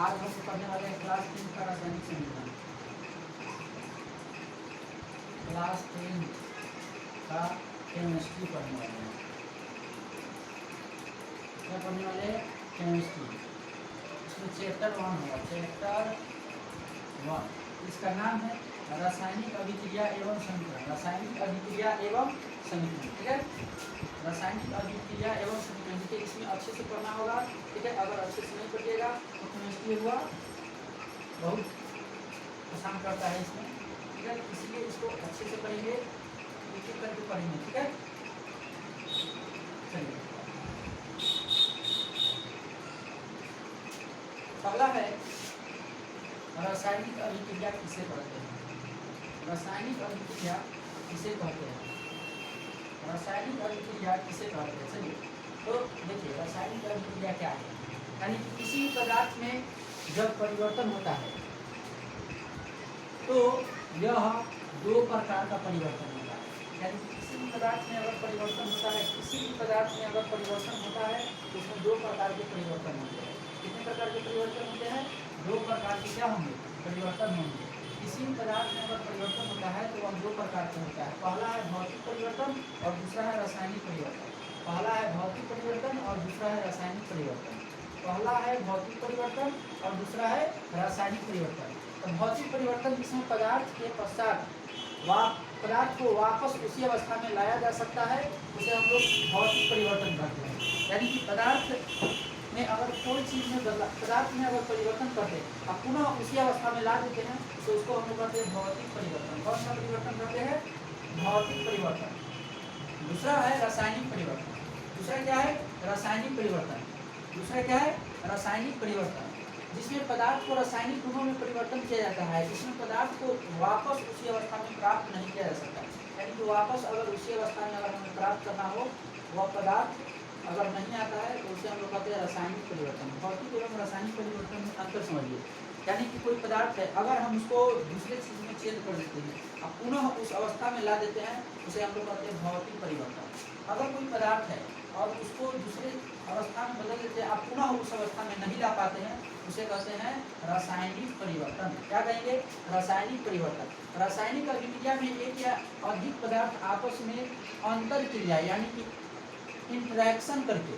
आज हम पढ़ने वाले हैं क्लास 10 का रासायनिक समीकरण। क्लास 10 का केमिस्ट्री पढ़ने वाले हैं। क्या पढ़ने वाले हैं? केमिस्ट्री। इसमें चैप्टर 1 होगा, चैप्टर 1। इसका नाम है रासायनिक अभिक्रिया एवं समीकरण। रासायनिक अभिक्रिया एवं समीकरण, ठीक है। रासायनिक अभिक्रिया एवं समीकरण, देखिए इसमें अच्छे से पढ़ना होगा, ठीक है। अगर अच्छे से नहीं पढ़िएगा तो केमिस्ट्री हुआ बहुत परेशान करता है इसमें, ठीक है। इसलिए इसको अच्छे से पढ़ेंगे, एक एक करके पढ़ेंगे, ठीक है। चलिए, पहला है रासायनिक अभिक्रिया किसे कहते हैं? रासायनिक अभिक्रिया किसे कहते हैं? रासायनिक अभिक्रिया किसे कहते हैं? चलिए, तो देखिए रासायनिक अभिक्रिया क्या है। यानी कि किसी पदार्थ में जब परिवर्तन होता है तो यह दो प्रकार का परिवर्तन होता है। यानी कि किसी भी पदार्थ में अगर परिवर्तन होता है, किसी भी पदार्थ में अगर परिवर्तन होता है तो उसमें दो प्रकार के परिवर्तन होते हैं। कितने प्रकार के परिवर्तन होते हैं? दो प्रकार के क्या होंगे? परिवर्तन होंगे। किसी भी पदार्थ में अगर परिवर्तन होता है तो वह दो प्रकार का होता है। पहला है भौतिक परिवर्तन और दूसरा है रासायनिक परिवर्तन। पहला है भौतिक परिवर्तन और दूसरा है रासायनिक परिवर्तन। पहला है भौतिक परिवर्तन और दूसरा है रासायनिक परिवर्तन। तो भौतिक परिवर्तन जिसमें पदार्थ के पश्चात पदार्थ को वापस उसी अवस्था में लाया जा सकता है, उसे हम लोग भौतिक परिवर्तन कहते हैं। यानी कि पदार्थ में अगर कोई चीज़ में पदार्थ में अगर परिवर्तन करते हैं और पुनः उसी अवस्था में ला देते हैं तो उसको हम लोग कहते हैं भौतिक परिवर्तन। कौन सा परिवर्तन करते हैं? भौतिक परिवर्तन। दूसरा है रासायनिक परिवर्तन। दूसरा क्या है? रासायनिक परिवर्तन। दूसरा क्या है? रासायनिक परिवर्तन, जिसमें पदार्थ को रासायनिक गुणों में परिवर्तन किया जाता है, जिसमें पदार्थ को वापस उसी अवस्था में प्राप्त नहीं किया जा सकता। यानी कि वापस अगर उसी अवस्था में अगर हमें प्राप्त करना हो, वह पदार्थ अगर नहीं आता है तो उसे हम लोग कहते हैं रासायनिक परिवर्तन। भौतिक एवं रासायनिक परिवर्तन में अंतर समझिए। यानी कि कोई पदार्थ है, अगर हम उसको दूसरे चीज़ में चेंज कर देते हैं और पुनः उस अवस्था में ला देते हैं, उसे हम लोग कहते हैं भौतिक परिवर्तन। अगर कोई पदार्थ है और उसको दूसरे अवस्था में बदल देते हैं और पुनः उस अवस्था में नहीं ला पाते हैं, उसे कहते हैं रासायनिक परिवर्तन। क्या कहेंगे? रासायनिक परिवर्तन। रासायनिक अभिक्रिया में एक या अधिक पदार्थ आपस में अंतर क्रिया यानी कि इंटरेक्शन करके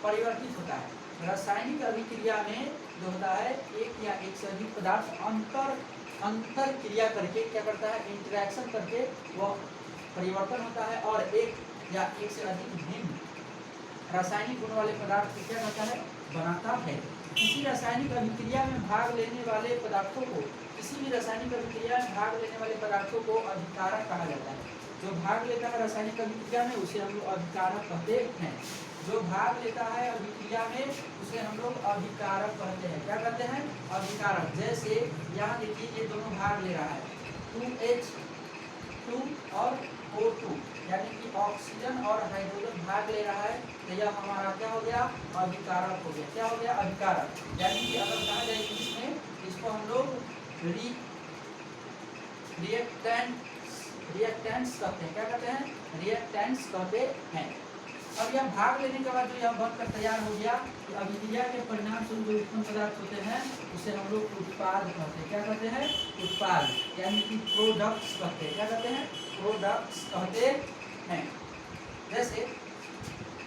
परिवर्तित होता है। रासायनिक अभिक्रिया में जो होता है, एक या एक से अधिक पदार्थ अंतर क्रिया करके क्या करता है? इंटरेक्शन करके वह परिवर्तन होता है और एक या एक से अधिक भिन्न रासायनिक गुण वाले पदार्थ को क्या करता है? बनाता है। किसी रासायनिक अभिक्रिया में भाग लेने वाले पदार्थों को किसी भी रासायनिक अभिक्रिया में भाग लेने वाले पदार्थों को अभिकारक कहा जाता है। जो भाग लेता है रासायनिक अभिक्रिया में उसे हम लोग अभिकारक कहते हैं। जो भाग लेता है अभिक्रिया में उसे हम लोग अभिकारक कहते हैं। क्या कहते हैं? अभिकारक। जैसे यहाँ देखिए ये दोनों भाग ले रहा है, 2H2 और O2, यानी कि ऑक्सीजन और हाइड्रोजन भाग ले रहा है, तो यह हमारा क्या हो गया? अभिकारक हो गया। क्या हो गया? अभिकारक। यानी कि अगर कहा जाए इंग्लिश में, इसको हम लोग रिएक्टेंट्स कहते हैं। क्या कहते हैं? रिएक्टेंट्स कहते हैं। अब यह भाग लेने के बाद जो यह बनकर तैयार हो गया, तो अभिक्रिया के परिणाम स्वरूप जो उत्पन्न पदार्थ होते हैं उसे हम लोग उत्पाद कहते हैं। क्या कहते हैं? उत्पाद, यानी कि प्रोडक्ट्स कहते हैं। क्या कहते हैं? प्रोडक्ट्स कहते हैं। जैसे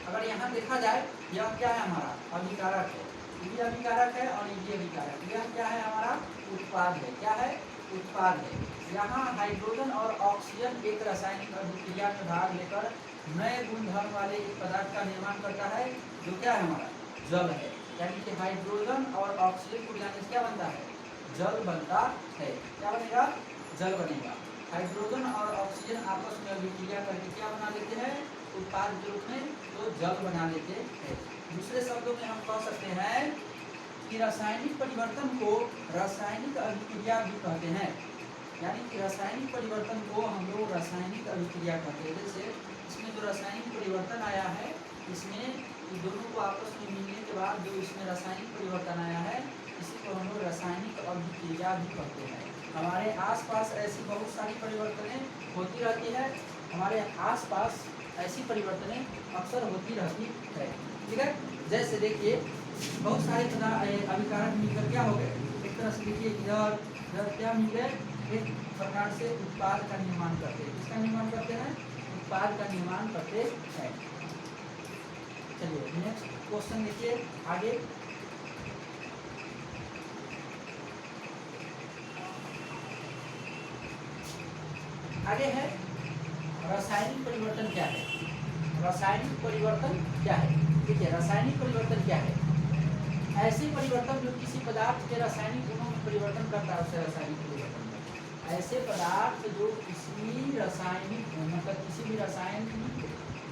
अगर यहाँ देखा जाए, यह क्या है? हमारा अभिकारक है, ये अभिकारक है और ये अभिकारक। यह क्या है? हमारा उत्पाद है। क्या है? उत्पाद है। यहाँ हाइड्रोजन और ऑक्सीजन एक रासायनिक अभिक्रिया में भाग लेकर नए गुणधर्म वाले एक पदार्थ का निर्माण करता है, जो क्या है? हमारा जल है। यानी कि हाइड्रोजन और ऑक्सीजन को मिलाने से क्या बनता है? जल बनता है। क्या बनेगा? जल बनेगा। हाइड्रोजन और ऑक्सीजन आपस में अभिक्रिया करके क्या बना लेते हैं? उत्पाद के रूप में तो जल बना लेते हैं। दूसरे शब्दों में हम कह सकते हैं कि रासायनिक परिवर्तन को रासायनिक अभिक्रिया भी कहते हैं। यानी कि रासायनिक परिवर्तन को हम लोग रासायनिक अभिक्रिया कहते हैं। जैसे इसमें जो रासायनिक परिवर्तन आया है, इसमें इन दोनों को आपस में मिलने के बाद जो इसमें रासायनिक परिवर्तन आया है, इसी को हम लोग रासायनिक अभिक्रिया भी कहते हैं। हमारे आसपास ऐसी बहुत सारी परिवर्तनें होती रहती है। हमारे आसपास ऐसी परिवर्तनें अक्सर होती रहती है, ठीक है। जैसे देखिए बहुत सारे अभिकारक मिलकर क्या हो गए, एक तरह से देखिए इधर इधर क्या मिल गए, एक प्रकार से उत्पाद का निर्माण करते हैं। किसका निर्माण करते हैं? उत्पाद का निर्माण करते हैं। चलिए नेक्स्ट क्वेश्चन देखिए आगे। आगे है रासायनिक परिवर्तन क्या है। रासायनिक परिवर्तन क्या है? ठीक है, रासायनिक परिवर्तन क्या है? ऐसे परिवर्तन जो किसी पदार्थ के रासायनिक गुणों में परिवर्तन करता है उसे रासायनिक परिवर्तन करता है। ऐसे पदार्थ जो किसी रासायनिक मतलब किसी भी रासायनिक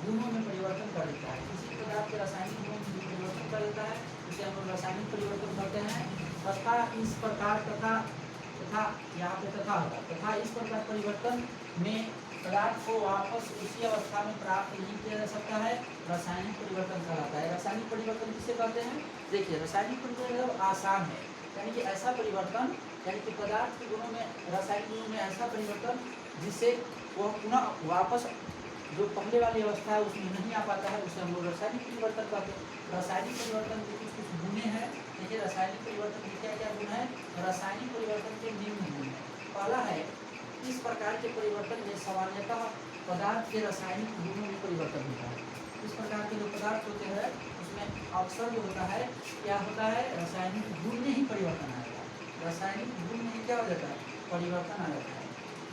गुणों में परिवर्तन कर देता है, किसी पदार्थ के रासायनिक गुणों में परिवर्तन कर देता है उसे हम लोग रासायनिक परिवर्तन करते हैं। तथा इस प्रकार तथा यहाँ पे तथा होगा, तथा इस प्रकार परिवर्तन में पदार्थ को वापस उसी अवस्था में प्राप्त नहीं किया जा सकता है, रासायनिक परिवर्तन कहलाता है। रासायनिक परिवर्तन किसे कहते हैं? देखिए रासायनिक परिवर्तन आसान है, यानी कि ऐसा परिवर्तन, यानी कि पदार्थ के गुणों में रासायनिक गुणों में ऐसा परिवर्तन जिससे वह पुनः वापस जो पहले वाली अवस्था है उसमें नहीं आ पाता है, उसे हम लोग रासायनिक परिवर्तन कहते हैं। रासायनिक परिवर्तन के कुछ कुछ गुण हैं। देखिए रासायनिक परिवर्तन के क्या क्या गुण है? रासायनिक परिवर्तन के निम्न गुण है। पहला है इस प्रकार के परिवर्तन में सामान्यतः पदार्थ के रासायनिक गुणों में परिवर्तन होता है। इस प्रकार के जो पदार्थ होते हैं उसमें अक्सर जो होता है क्या होता है, रासायनिक गुण में ही परिवर्तन आएगा। रासायनिक गुण में क्या हो जाता है? परिवर्तन आ जाता है।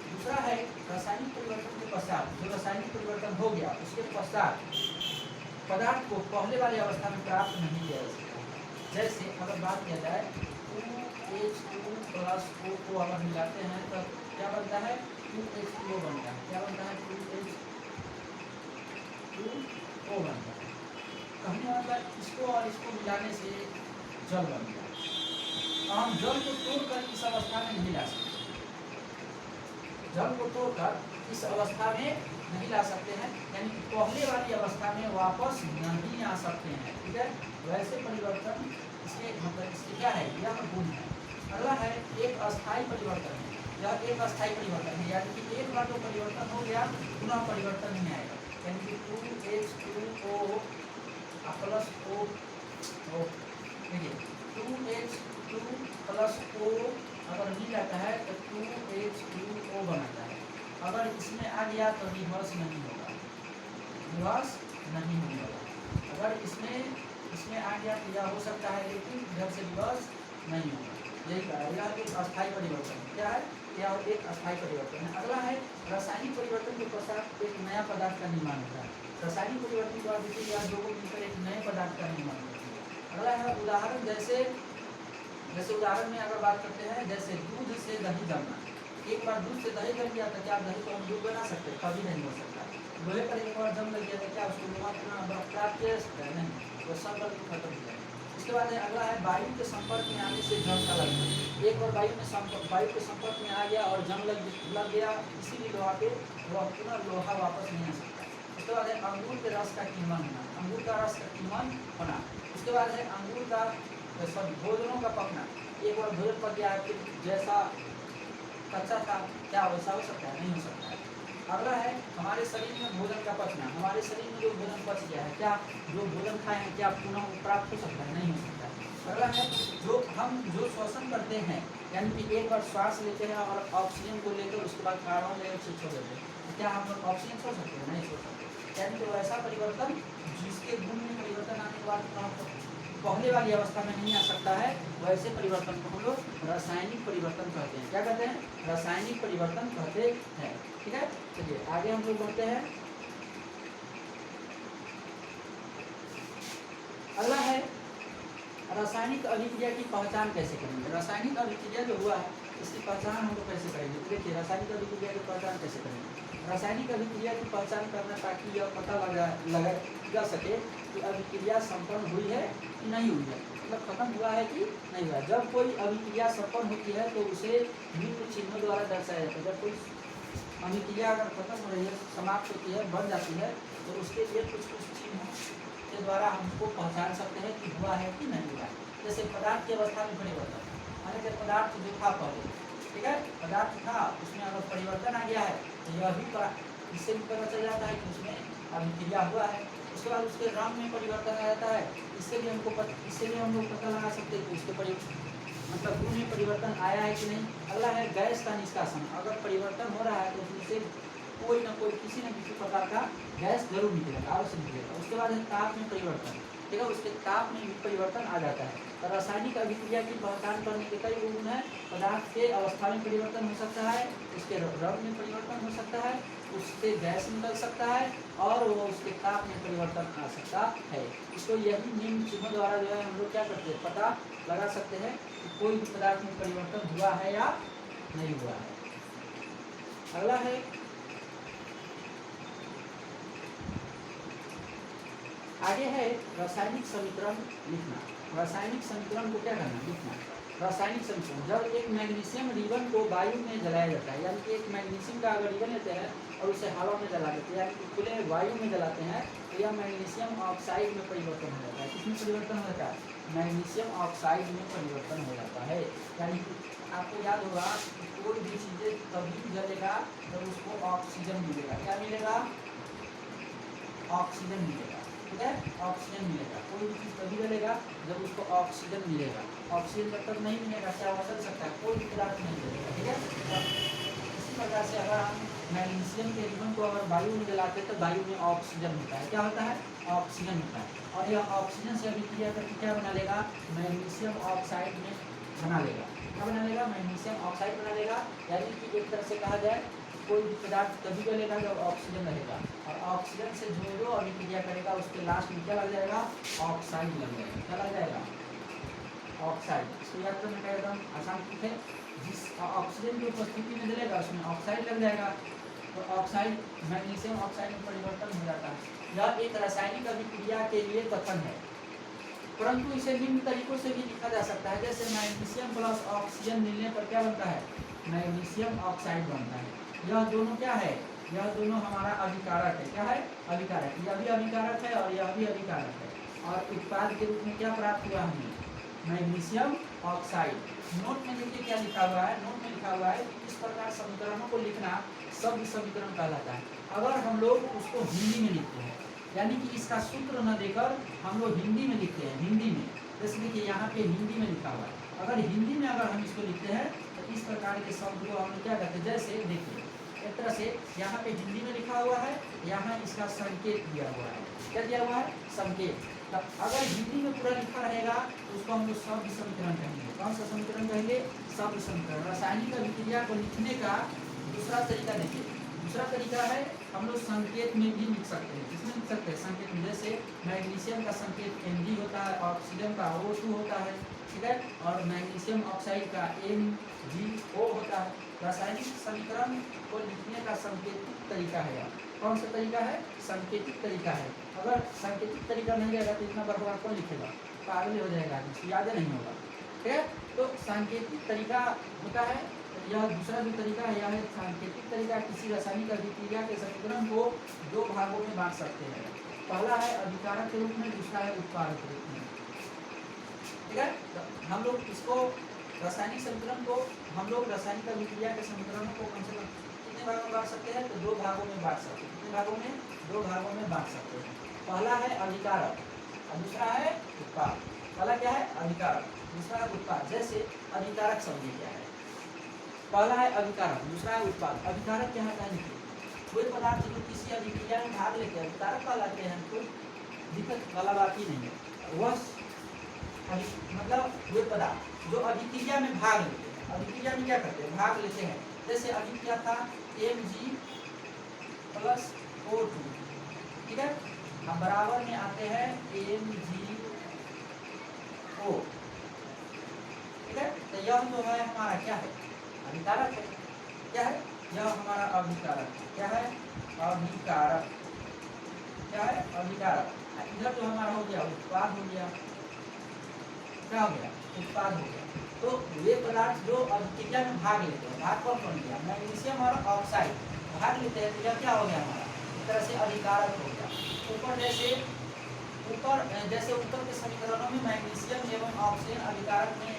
दूसरा है रासायनिक परिवर्तन के पश्चात, जो रासायनिक परिवर्तन हो गया उसके पश्चात पदार्थ को पहले वाली अवस्था में प्राप्त नहीं किया जा सकता। जैसे अगर बात किया जाए 2H2 + O को अगर मिलाते हैं तब क्या बनता है? 2H2O बनता है। क्या बनता है? 2H2O बनता है। कहने मतलब इसको और इसको मिलाने से जल बन गया। तो हम जल को तोड़कर इस अवस्था में नहीं ला सकते, जल को तोड़कर इस अवस्था में नहीं ला सकते हैं, यानी कि पहले वाली अवस्था में वापस नहीं आ सकते हैं। ठीक है, वैसे परिवर्तन इसके मतलब इसके क्या है? यह गुण है। अगला है एक अस्थायी परिवर्तन है। यह एक अस्थायी परिवर्तन है, यानी कि एक बार जो परिवर्तन हो गया पुनः परिवर्तन नहीं आएगा। यानी कि 2H2O + O, देखिए 2H2 + O अगर मिल जाता है तो 2H2O बनाता है। अगर इसमें आ गया तो रिवर्स नहीं होगा, रिवर्स नहीं होगा। अगर इसमें आ गया तो यह हो सकता है लेकिन इधर से रिवर्स नहीं होगा। यही कहा, यह एक अस्थायी परिवर्तन क्या है? यह एक अस्थायी परिवर्तन है। अगला है रासायनिक परिवर्तन के पश्चात एक नया पदार्थ का निर्माण होता है। रासायनिक परिवर्तन के बाद देखिए यह दो मिलकर एक नए पदार्थ का निर्माण करती है। अगला है उदाहरण, जैसे उदाहरण में अगर बात करते हैं जैसे दूध से दही जमना। एक बार दूध से दही जम गया तो क्या दही को हम दूध बना सकते? कभी नहीं हो सकता। लोहे पर एक बार जम लग गया तो क्या उसको लोहा पुनः बरकरार किया जा सकता है? नहीं, वो सब बल्कि खत्म हो जाएगा। उसके बाद अगला है वायु के संपर्क में आने से जंग का लगना। एक बार वायु के संपर्क में आ गया और जंग लग गया इसीलिए लोहा पे, वह पुनः लोहा वापस नहीं आ सकता। उसके बाद है अंगूर के रस का किण्वन होना, अंगूर का रस का किण्वन होना। उसके बाद है अंगूर का भोजनों का पकना। एक बार भोजन पक गया फिर जैसा कच्चा था क्या वैसा हो सकता है? नहीं हो सकता है। अगला है हमारे शरीर में भोजन का पचना। हमारे शरीर में जो भोजन पच गया है क्या जो भोजन खाए हैं क्या पुनः प्राप्त हो सकता है? नहीं हो सकता है। अगला है जो श्वसन करते हैं, यानी कि एक बार श्वास लेते हैं और ऑक्सीजन को लेकर उसके बाद कार्बन डाइऑक्साइड छोड़ देते हैं, तो क्या हम लोग ऑक्सीजन छोड़ सकते हैं? नहीं छोड़ सकते। यानी कि ऐसा परिवर्तन जिसके गुण में परिवर्तन आने के बाद पहले वाली अवस्था में नहीं आ सकता है, वैसे परिवर्तन को हम लोग रासायनिक परिवर्तन कहते हैं। क्या कहते हैं? रासायनिक परिवर्तन कहते हैं। ठीक है, चलिए आगे हम लोग बढ़ते हैं। अगला है रासायनिक अभिक्रिया की पहचान कैसे करेंगे। रासायनिक अभिक्रिया जो हुआ है इसकी पहचान हम लोग कैसे करेंगे? देखिए रासायनिक अभिक्रिया की पहचान कैसे करेंगे? रासायनिक अभिक्रिया की पहचान करना ताकि यह पता लगा जा सके कि अभिक्रिया संपन्न हुई है कि नहीं हुई है, मतलब खत्म हुआ है कि नहीं हुआ। जब कोई अभिक्रिया संपन्न होती है तो उसे निम्न चिन्हों द्वारा दर्शाया जाता है। जब कोई अभिक्रिया अगर खत्म हो रही है, समाप्त होती है, बन जाती है, तो उसके लिए कुछ चिन्हों के द्वारा हमको पहचान सकते हैं कि हुआ है कि नहीं हुआ है। जैसे पदार्थ की अवस्था में परिवर्तन, माने कि पदार्थ जो था पहले, ठीक है, पदार्थ था उसमें अगर परिवर्तन आ गया है तो यह भी इससे भी पता चल जाता है कि उसमें अभिक्रिया हुआ है। उसके बाद उसके रंग में परिवर्तन आ जाता है। इससे भी हम लोग पता लगा सकते हैं कि उसके मतलब गुण में परिवर्तन आया है कि नहीं। अगला है गैस का निष्कासन। अगर परिवर्तन हो रहा है तो उससे कोई ना कोई किसी न किसी प्रकार का गैस जरूर निकलेगा, अवश्य निकलेगा। उसके बाद है ताप में परिवर्तन, ठीक है, उसके ताप में भी परिवर्तन आ जाता है। तो रासायनिक अभिक्रिया की पहचान करने के कई गुण हैं। पदार्थ के अवस्था में परिवर्तन हो सकता है, उसके रंग में परिवर्तन हो सकता है, उससे गैस निकल सकता है और वो उसके ताप में परिवर्तन आ सकता है। इसको यही निम्न चिन्हों द्वारा जो है हम लोग क्या करते हैं, पता लगा सकते हैं कि कोई भी पदार्थ में परिवर्तन हुआ है या नहीं हुआ है। अगला है आगे है रासायनिक समीकरण लिखना। रासायनिक समीकरण को क्या करना, लिखना। रासायनिक समीकरण, जब एक मैग्नीशियम रिबन को वायु में जलाया जाता है, यानी कि एक मैग्नीशियम का अगर रिबन लेते हैं और उसे हवा में जला देते हैं, यानी कि खुले वायु में जलाते हैं, तो यह मैग्नीशियम ऑक्साइड में परिवर्तन हो जाता है। किसमें परिवर्तन हो जाता है, मैग्नीशियम ऑक्साइड में परिवर्तन हो जाता है। यानी कि आपको याद होगा कोई भी चीज़ें तभी जलेगा जब उसको ऑक्सीजन मिलेगा। क्या मिलेगा, ऑक्सीजन मिलेगा, ठीक है, ऑक्सीजन मिलेगा। कोई भी चीज़ तभी जलेगा जब उसको ऑक्सीजन मिलेगा। ऑक्सीजन जब तक नहीं मिलेगा क्या हो सकता है, कोई भी पदार्थ नहीं जलेगा, ठीक है। इसी प्रकार से अगर हम मैग्नीशियम के रिबन को अगर वायु में जलाते हैं तो वायु में ऑक्सीजन होता है। क्या होता है, ऑक्सीजन होता है। और यह ऑक्सीजन से अभिक्रिया करके क्या बना लेगा, मैग्नीशियम ऑक्साइड में बना लेगा। क्या बना लेगा, मैग्नीशियम ऑक्साइड बना लेगा। यानी कि एक तरह से कहा जाए कोई भी पदार्थ तभी जलेगा जब ऑक्सीजन रहेगा, और ऑक्सीजन से जो अभिक्रिया करेगा उसके लास्ट में क्या लग जाएगा, ऑक्साइड लग जाएगा। क्या लग जाएगा, ऑक्साइड। इसको याद करने का एकदम आसान ट्रिक है, जिस ऑक्सीजन की उपस्थिति में जलेगा उसमें ऑक्साइड लग जाएगा, तो ऑक्साइड मैग्नीशियम ऑक्साइड में परिवर्तन हो जाता है। यह एक रासायनिक अभिक्रिया के लिए कथन है, परंतु इसे निम्न तरीकों से भी लिखा जा सकता है। जैसे मैग्नीशियम प्लस ऑक्सीजन मिलने पर क्या बनता है, मैग्नीशियम ऑक्साइड बनता है। यह दोनों क्या है, यह दोनों हमारा अभिकारक है। क्या है, अभिकारक। यह भी अभिकारक है और यह भी अभिकारक है। और उत्पाद के रूप में क्या प्राप्त हुआ हमें, मैग्नीशियम ऑक्साइड। नोट में देखिए क्या लिखा हुआ है, नोट में लिखा हुआ है इस प्रकार समीकरणों को लिखना शब्द समीकरण कहलाता है। अगर हम लोग उसको हिंदी में लिखते हैं, यानी कि इसका सूत्र न देकर हम लोग हिंदी में लिखते हैं, हिंदी में, जैसे देखिए यहाँ पे हिंदी में लिखा हुआ है। अगर हिंदी में अगर हम इसको लिखते हैं तो इस प्रकार के शब्द को हम लोग क्या करते हैं, जैसे देखिए एक तरह से यहाँ पे हिंदी में लिखा हुआ है, यहाँ इसका संकेत दिया हुआ है। क्या दिया हुआ है, संकेत। अगर हिंदी में पूरा लिखा रहेगा तो उसको हम लोग शब्द समीकरण कहेंगे। कौन सा समीकरण कहेंगे, शब्द समीकरण। रासायनिक अभिक्रिया को लिखने का दूसरा तरीका देखिए, दूसरा तरीका है हम लोग संकेत में भी लिख सकते हैं। किसमें लिख सकते हैं, संकेत में। जैसे मैग्नीशियम का संकेत Mg होता है, ऑक्सीजन का O2 होता है, ठीक है, और मैग्नीशियम ऑक्साइड का MgO होता है। रासायनिक समीकरण को लिखने का सांकेतिक तरीका है। कौन सा तरीका है, सांकेतिक तरीका है। अगर सांकेतिक तरीका नहीं रहेगा तो इतना बड़ा कौन लिखेगा, पागल हो जाएगा, याद नहीं होगा, ठीक है। तो सांकेतिक तरीका होता है, यह दूसरा जो तरीका है यह है सांकेतिक तरीका। किसी रासायनिक अभिक्रिया के समीकरण को दो भागों में बांट सकते हैं। पहला है अभिकारक के रूप में, दूसरा है उत्पादक के रूप में, ठीक है। तो हम लोग इसको रासायनिक समीकरण को हम लोग रासायनिक अभिक्रिया के समीकरणों को कम से कम कितने भागों में बांट सकते हैं, तो दो भागों में बांट सकते हैं। कितने भागों में, दो भागों में बांट सकते हैं। पहला है अभिकारक और दूसरा है उत्पाद। पहला क्या है, अभिकारक, दूसरा है उत्पाद। जैसे अभिकारक समझिए क्या है, पहला है अभिकारक, दूसरा है उत्पाद। अभिकारक क्या है, कोई पदार्थ जो किसी अभिक्रिया में भाग लेते हैं अभिकारक कहलाते हैं, कोई दिक्कत वाला बात ही नहीं है। वह मतलब वे पदार्थ जो अभिक्रिया में भाग लेते हैं, अभिक्रिया में क्या करते हैं, भाग लेते हैं। जैसे अभी क्या था, Mg प्लस O2, ठीक है, हम बराबर में आते हैं MgO, ठीक है। तो यह जो है हमारा क्या है, अभिकारक है। क्या है, यह हमारा अभिकारक। क्या है, अभिकारक। क्या है, अभिकारक। इधर जो हमारा हो गया उत्पाद हो गया, क्या हो गया, उत्पाद हो गया। तो वे पदार्थ जो अभिक्रिया में भाग लेते हैं, भाग कौन कौन लिया, मैग्नीशियम और ऑक्साइड भाग लेते हैं, तो यह क्या हो गया हमारा, एक तरह से अभिकारक हो गया। ऊपर जैसे ऊपर के समीकरणों में मैग्नीशियम एवं ऑक्सीजन अभिकारक में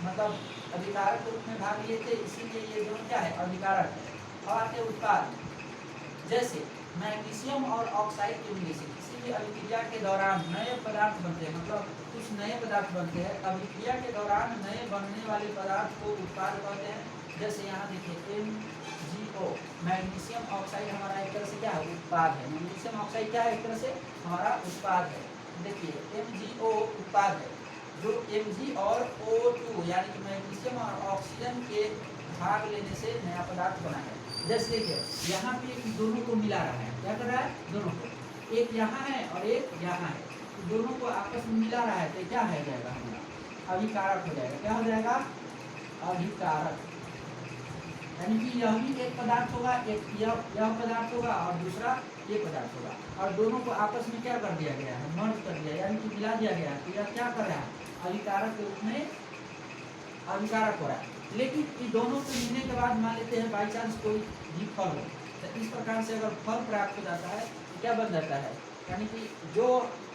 मतलब अभिकारक के रूप में भाग लिए थे, इसीलिए ये दोनों क्या है, अभिकारक है। और आते उत्पाद, जैसे मैग्नीशियम और ऑक्साइड के मिलने से किसी भी अभिक्रिया के दौरान नए पदार्थ बनते हैं, मतलब कुछ नए पदार्थ बनते हैं। अभिक्रिया के दौरान नए बनने वाले पदार्थ को उत्पाद कहते हैं। जैसे यहाँ देखिए MgO, मैग्नीशियम ऑक्साइड हमारा एक तरह से क्या है, उत्पाद है। मैग्नीशियम ऑक्साइड क्या है, एक तरह से हमारा उत्पाद है। देखिए MgO उत्पाद है, जो Mg और O2 यानी कि मैग्नीशियम और ऑक्सीजन के भाग लेने से नया पदार्थ बना है। जैसे देखिए यहाँ पे दोनों को मिला रहा है, क्या कर रहा है, दोनों को, एक यहाँ है और एक यहाँ है, तो दोनों को आपस में मिला रहा है, तो क्या हो जाएगा हमारा, अभिकारक हो जाएगा। क्या हो जाएगा, अभिकारक। यानी कि यह भी एक पदार्थ होगा, एक यह पदार्थ होगा और दूसरा ये पदार्थ होगा, और दोनों को आपस में क्या कर दिया गया है, मर्ज कर दिया, यानी कि मिला दिया गया है। तो यह क्या कर रहा है, अभिकारक के रूप में अभिकारक हो रहा है। लेकिन इन दोनों को मिलने के बाद मान लेते हैं बाई चांस कोई भी फल हो, तो इस प्रकार से अगर फल प्राप्त हो जाता है तो क्या बन जाता है, यानी कि जो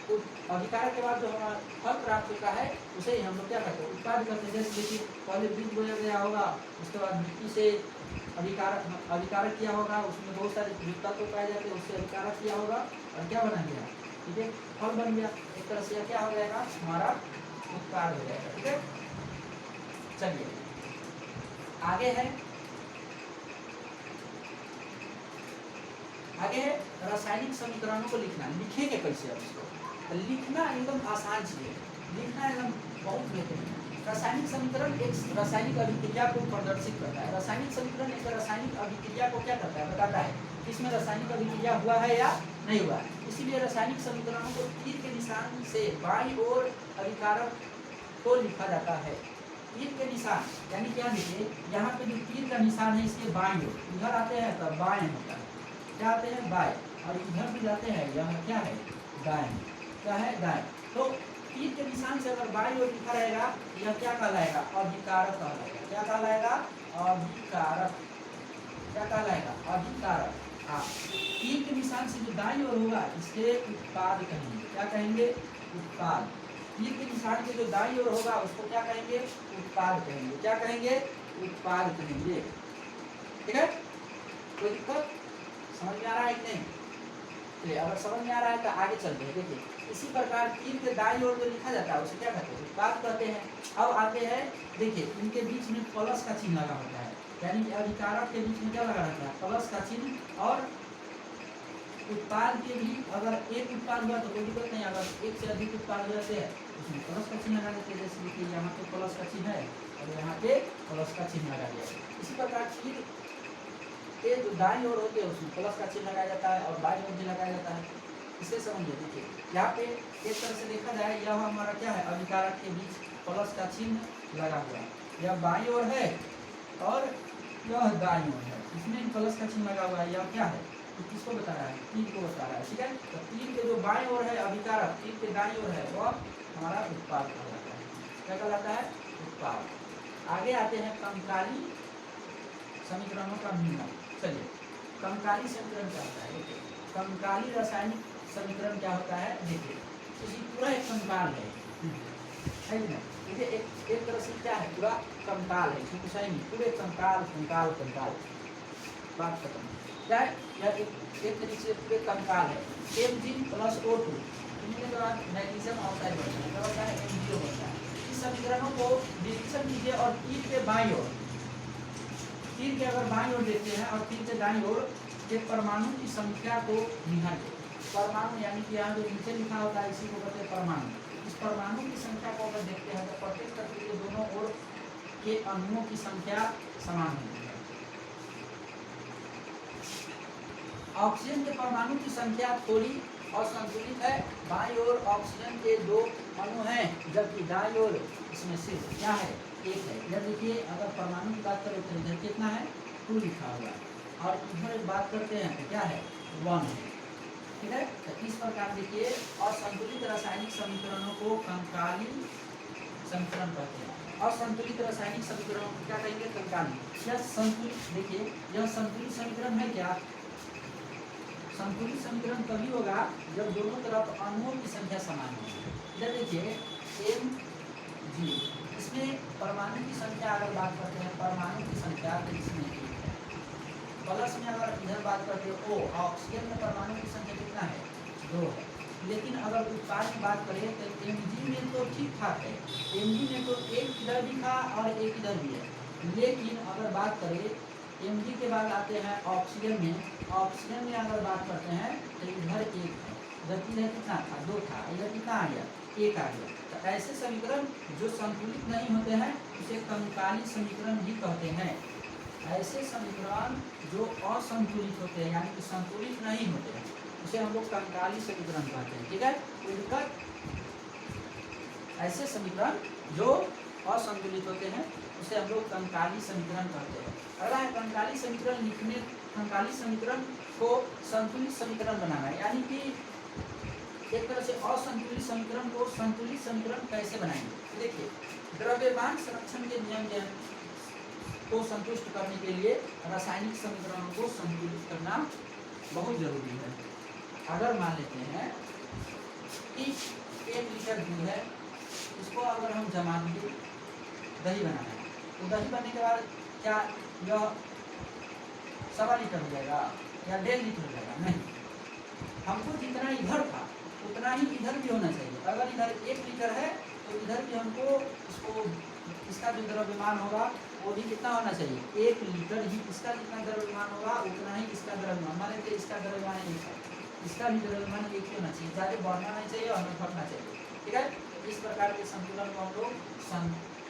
अभिकारक के बाद जो हमारा फल प्राप्त होता है उसे ही हम लोग क्या करते हैं, उत्पाद करते हैं। जैसे देखिए पहले बीज बोया गया होगा, उसके बाद मिट्टी से अभिकारक किया होगा, उसमें बहुत सारे तत्व पाए जाते हैं, उससे अभिकारक किया होगा और क्या बना गया, ठीक है, फल बन गया। एक तरह से क्या हो जाएगा, हमारा उत्पाद हो जाएगा। ठीक है, चलिए आगे है, आगे है रासायनिक समीकरणों को लिखना। लिखेंगे कैसे अब इसको, तो लिखना एकदम आसान चीज है, लिखना एकदम बहुत बेहतरीन है। रासायनिक समीकरण एक रासायनिक अभिक्रिया को प्रदर्शित करता है। रासायनिक समीकरण एक रासायनिक अभिक्रिया को क्या करता है, बताता है कि इसमें रासायनिक अभिक्रिया हुआ है या नहीं हुआ। इसीलिए रासायनिक समीकरणों को तीर के निशान से बाईं ओर अभिकारक को लिखा जाता है। तीर के निशान यानी क्या, देखिए यहाँ पे जो तीर का निशान है इसके बाईं ओर, इधर आते हैं तो बाएं होता है, क्या आते हैं बाएं, और इधर भी जाते हैं, यहाँ क्या है दाएं, क्या है दाएं। तो तीर के निशान से अगर बाईं ओर लिखा रहेगा यह क्या कहलाएगा, अभिकारक कहलाएगा। क्या कहलाएगा, अभिकारक। क्या कहलाएगा, अभिकारक। हाँ, तीर के निशान से जो दाईं ओर होगा इसे उत्पाद कहेंगे। क्या कहेंगे, उत्पाद। तीर के निशान से जो दाईं ओर होगा उसको क्या कहेंगे, उत्पाद कहेंगे। क्या कहेंगे, उत्पाद कहेंगे। ठीक है, कोई दिक्कत, समझ में आ रहा है कि नहीं, चलिए अगर समझ में आ रहा है तो आगे चलते हैं। देखिए इसी प्रकार तीर के दाईं ओर जो लिखा जाता है उसे क्या कहते हैं, उत्पाद कहते हैं। अब आते हैं, देखिए इनके बीच में प्लस का चिन्ह लगा होता है, यानी कि अभिकारक के बीच में क्या लगा रहता है, प्लस का चिन्ह। और उत्पाद के भी अगर एक उत्पाद हुआ तो कोई दिक्कत नहीं, अगर एक से अधिक उत्पाद हो जाते हैं उसमें प्लस का चिन्ह लगा देते हैं। जैसे देखिए यहाँ पे प्लस का चिन्ह है और यहाँ पे प्लस का चिन्ह लगा दिया है। इसी प्रकार तीर के जो दाईं ओर होते हैं उसमें प्लस का चिन्ह लगाया जाता है और बाईं ओर भी लगाया जाता है। इसे समझिए, देखिए यहाँ पे एक तरह से देखा जाए यह हमारा क्या है, अभिकारक के बीच प्लस का चिन्ह लगा हुआ है। यह बाईं ओर है और यह दाईं ओर है, इसमें प्लस का चिन्ह लगा हुआ है। यह क्या है, तो किसको बता रहा है, तीर को बता रहा है। ठीक है, तो तीर के जो बाईं ओर है अभिकारक, तीर के दाईं ओर है वह हमारा उत्पाद कहलाता है। क्या कहलाता है, उत्पाद। आगे आते हैं कंकाली समीकरणों का नियम। चलिए कंकाली समीकरण क्या होता है, देखिए कंकाली रासायनिक समीकरण क्या होता है। देखिए इसी पूरा एक कंकाल है कि नहीं, देखिए एक तरह से क्या है, पूरा कंकाल है, इसमें कुछ है नहीं, पूरे कंकाल कंकाल कंकाल, बात खत्म। क्या है, यह एक तरीके से पूरे कंकाल है। Mg प्लस O2 मिलने के बाद मैग्नीशियम ऑक्साइड बनता है, क्या होता है, MgO बनता है। इस समीकरणों को डिस्कशन कीजिए और तीर के बाईं ओर, तीर के अगर बाईं ओर देखते हैं और तीर के दाईं ओर के परमाणु की संख्या को निकालिए। परमाणु यानी कि यहाँ जो नीचे लिखा होता है इसी को कहते हैं परमाणु। इस परमाणु की संख्या को अगर देखते हैं तो प्रत्येक तत्व के दोनों ओर के अणुओं की संख्या समान होती है। ऑक्सीजन के परमाणु की संख्या थोड़ी असंतुलित है, बाईं ओर ऑक्सीजन के 2 अणु हैं जबकि दाईं ओर इसमें सिर्फ क्या है, एक है। इधर देखिए अगर परमाणु की बात करें तो इधर कितना है, 2 लिखा हुआ है, और इधर बात करते हैं तो क्या है, 1 है। ठीक है, तो इस प्रकार देखिए असंतुलित रासायनिक समीकरणों को कंकाली समीकरण कहते हैं। असंतुलित रासायनिक समीकरणों को क्या कहेंगे, कंकाली। यह संतुलित, देखिए यह संतुलित समीकरण है क्या, संतुलित समीकरण तभी होगा जब दोनों तरफ अणुओं की संख्या समान होगी। इधर देखिए Mg, इसमें परमाणु की संख्या अगर बात करते हैं, परमाणु की संख्या तो इसमें 1 है, प्लस में अगर इधर बात करते हो ओ ऑक्सीजन में परमाणु की संख्या कितना है 2 है। लेकिन अगर उत्पाद की बात करें तो Mg में तो ठीक ठाक है, Mg में तो एक इधर भी था और एक इधर भी है। लेकिन अगर बात करें Mg के बाद आते हैं ऑक्सीजन में अगर बात करते हैं तो इधर एक है, जबकि इधर कितना था 2 था, इधर कितना आ गया 1 आ गया। तो ऐसे समीकरण जो संतुलित नहीं होते हैं उसे कंकाली समीकरण भी कहते हैं। ऐसे समीकरण जो असंतुलित होते हैं यानी कि संतुलित नहीं होते हैं उसे हम लोग कंकाली समीकरण कहते हैं। ठीक है, कोई दिक्कत? ऐसे समीकरण जो असंतुलित होते हैं उसे हम लोग कंकाली समीकरण कहते हैं। अगला है कंकाली समीकरण लिखने, कंकाली समीकरण को संतुलित समीकरण बनाना, यानी कि एक तरह से असंतुलित समीकरण को संतुलित समीकरण कैसे बनाएंगे। देखिए, द्रव्यमान संरक्षण के नियम को संतुष्ट करने के लिए रासायनिक समीकरणों को संतुलित करना बहुत जरूरी है। अगर मान लेते हैं कि 1 लीटर दूध है, इसको अगर हम जमा देंगे, दही बनाना है, तो दही बनने के बाद क्या यह 1.25 लीटर हो जाएगा या 1.5 लीटर हो जाएगा? नहीं, हमको जितना इधर था उतना ही इधर भी होना चाहिए। अगर इधर 1 लीटर है तो इधर भी हमको इसका जो द्रव्यमान होगा वो भी कितना होना चाहिए 1 लीटर ही। इसका जितना द्रव्यमान होगा उतना ही इसका द्रव्यमान, मान लेते इसका द्रव्यमान 1 है, इसका भी द्रव्यमान 1 ही होना चाहिए, ज़्यादा बढ़ना नहीं चाहिए और घटना चाहिए। ठीक है, इस प्रकार के संतुलन को हम लोग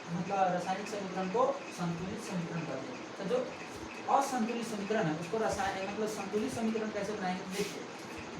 मतलब रासायनिक समीकरण को संतुलित समीकरण कहते हैं। तो जो असंतुलित समीकरण है उसको रासायनिक मतलब संतुलित समीकरण कैसे बनाएंगे। देखिए,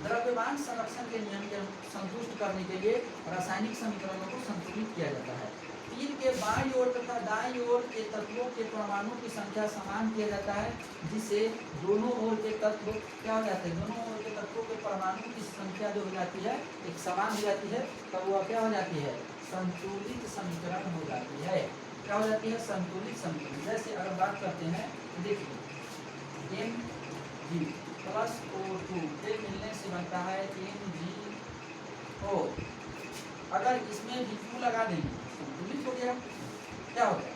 द्रव्यमान संरक्षण के नियम के संतुष्ट करने के लिए रासायनिक समीकरणों को संतुलित किया जाता है। तीर के बाईं ओर तथा दाईं ओर के तत्वों के परमाणु की संख्या समान किया जाता है, जिससे दोनों ओर के तत्व क्या हो जाते हैं, दोनों ओर के तत्वों के परमाणु की संख्या जो हो जाती है एक समान हो जाती है, तब वह क्या हो जाती है संतुलित समीकरण हो जाती है। क्या हो जाती है संतुलित समीकरण। जैसे अगर बात करते हैं, देखिए Mg प्लस O2 के मिलने से बनता है MgO। अगर इसमें भी Q लगा देंगे संतुलित हो गया, क्या हो गया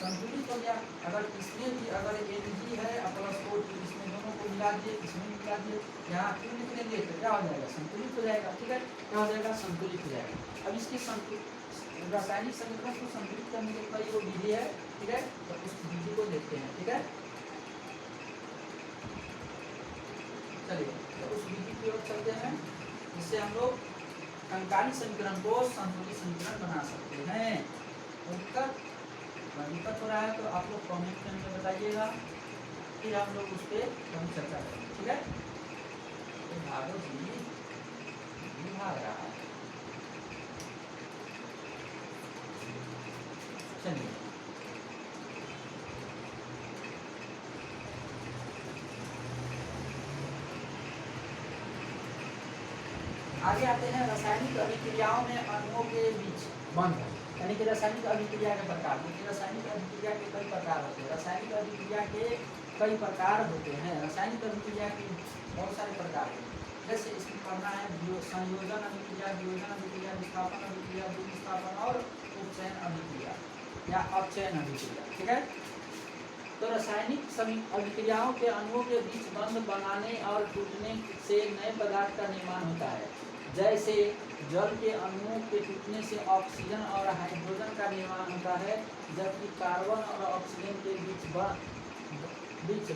संतुलित हो गया। अगर इसमें भी अगर Mg है प्लस O2, इसमें दोनों को मिला दिए, इसमें मिला दिए, यहाँ Q लिख देंगे तो क्या हो जाएगा संतुलित हो जाएगा। ठीक है, क्या हो जाएगा संतुलित हो जाएगा। अब इसके रासायनिक समीकरण को संतुलित करने के कई वो विधि है। ठीक है, तो उस विधि को देखते हैं। ठीक है, चलिए तो उस विधि की ओर चलते हैं, जिससे हम लोग कंकाली समीकरण को संतुलित समीकरण बना सकते हैं। दिक्कत हो रहा है तो आप लोग कमेंट में बताइएगा, फिर हम लोग उस पर कभी चर्चा करेंगे। ठीक है, तो भागो जी भाग रहा है। चलिए आगे आते हैं रासायनिक अभिक्रियाओं में अणुओं के बीच बंध, यानी कि रासायनिक अभिक्रिया के प्रकार। देखिए, रासायनिक अभिक्रिया के कई प्रकार होते हैं। रासायनिक अभिक्रिया के कई प्रकार होते हैं। रासायनिक अभिक्रिया के बहुत सारे प्रकार हैं। जैसे इसमें पढ़ना है संयोजन अभिक्रिया, वियोजन अभिक्रिया, विस्थापन अभिक्रिया, विस्थापन और उपचयन अभिक्रिया या अपचयन अभिक्रिया। ठीक है, तो रासायनिक अभिक्रियाओं के अणुओं के बीच बंध बनाने और टूटने से नए पदार्थ का निर्माण होता है। जैसे जल के अणुओं के टूटने से ऑक्सीजन और हाइड्रोजन का निर्माण होता है, जबकि कार्बन और ऑक्सीजन के बीच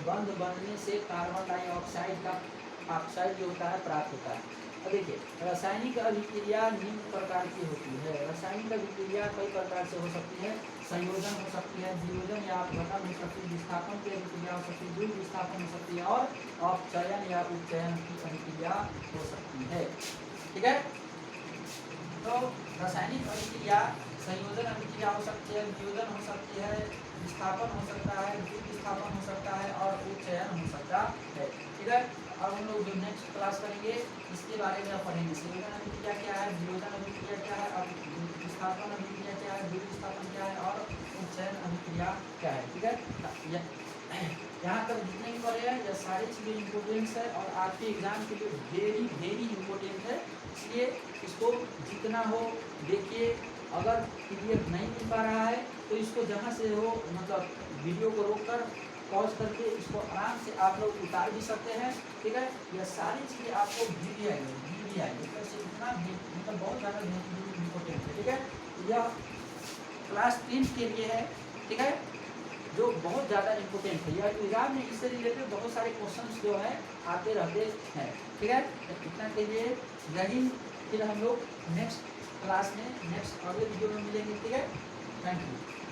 बंध बनने से कार्बन डाइऑक्साइड का ऑक्साइड जो होता है प्राप्त होता है। अब देखिए, रासायनिक अभिक्रिया निम्न प्रकार की होती है। रासायनिक अभिक्रिया कई प्रकार से हो सकती है। संयोजन हो सकती है, वियोजन या अपघटन हो सकती है, विस्थापन की अभिक्रिया हो सकती है, द्वितीय विस्थापन हो सकती है और अपचयन या उपचयन की अभिक्रिया हो सकती है। ठीक है, तो रासायनिक अभिक्रिया संयोजन अभिक्रिया हो सकती है, वियोजन हो सकती है, विस्थापन हो सकता है, द्वितीय विस्थापन हो सकता है और उपचयन हो सकता है। ठीक है, अब हम लोग जो नेक्स्ट क्लास करेंगे इसके बारे में पढ़ेंगे। संयोजन अभिक्रिया क्या है, वियोजन अभिक्रिया क्या है, और विस्थापन अभिक्रिया क्या है, द्वितीय विस्थापन क्या है और उपचयन अभिक्रिया क्या है। ठीक है, यहाँ तक जितने भी पढ़े हैं यह सारी चीज़ें इम्पोर्टेंट है और आपके एग्जाम के लिए वेरी वेरी इम्पोर्टेंट है। इसलिए इसको जितना हो देखिए। अगर PDF नहीं मिल पा रहा है तो इसको जहाँ से हो मतलब वीडियो को रोककर पॉज करके इसको आराम से आप लोग उतार भी सकते हैं, ठीक है। यह सारी चीज़ें आपको भी आएगी वैसे इतना मतलब बहुत ज़्यादा इम्पोर्टेंट है, ठीक है। यह क्लास 10 के लिए है, ठीक है, जो बहुत ज़्यादा इम्पोर्टेंट है। यह एग्जाम में इससे रिलेटेड बहुत सारे क्वेश्चंस जो है आते रहते हैं, ठीक है। तो इतना के लिए यही, फिर हम लोग नेक्स्ट क्लास में नेक्स्ट अगले वीडियो में मिलेंगे, ठीक है। Thank you.